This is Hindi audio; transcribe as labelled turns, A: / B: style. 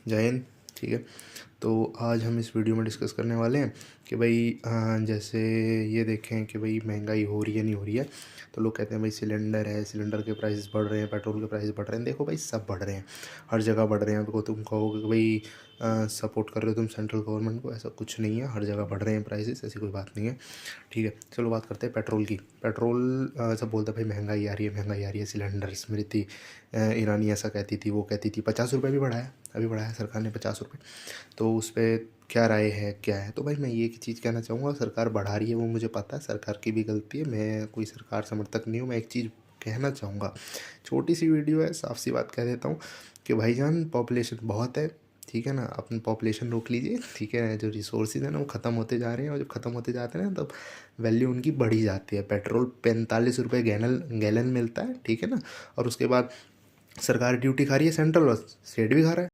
A: जय हिंद। ठीक है, तो आज हम इस वीडियो में डिस्कस करने वाले हैं कि भाई जैसे ये देखें कि भाई महंगाई हो रही है नहीं हो रही है। तो लोग कहते हैं भाई सिलेंडर है, सिलेंडर के प्राइसेस बढ़ रहे हैं, पेट्रोल के प्राइस बढ़ रहे हैं। देखो भाई सब बढ़ रहे हैं, हर जगह बढ़ रहे हैं। आपको तुम कहोगे कि भाई सपोर्ट कर रहे हो तुम सेंट्रल गवर्नमेंट को, ऐसा कुछ नहीं है। हर जगह बढ़ रहे हैं प्राइसेस, ऐसी कोई बात नहीं है। ठीक है, चलो बात करते हैं पेट्रोल की। पेट्रोल सब बोलते हैं भाई महंगाई आ रही है, महंगाई आ रही है। सिलेंडर स्मृति ईरानी ऐसा कहती थी, वो कहती थी 50 रुपये भी बढ़ाया, अभी बढ़ाया सरकार ने 50 रुपये। तो उस पर क्या राय है, क्या है? तो भाई मैं ये चीज़ कहना चाहूँगा, सरकार बढ़ा रही है वो मुझे पता है, सरकार की भी गलती है। मैं कोई सरकार समर्थक नहीं हूँ। मैं एक चीज़ कहना चाहूँगा, छोटी सी वीडियो है, साफ सी बात कह देता हूँ कि भाईजान पॉपुलेशन बहुत है, ठीक है ना, अपनी पॉपुलेशन रोक लीजिए। ठीक है, जो रिसोर्सेज हैं ना वो ख़त्म होते जा रहे हैं, और जब ख़त्म होते जाते हैं ना तब वैल्यू उनकी बढ़ी जाती है। पेट्रोल 45 रुपये गैलन मिलता है, ठीक है ना, और उसके बाद सरकार ड्यूटी खा रही है सेंट्रल, और स्टेट भी खा रहा है।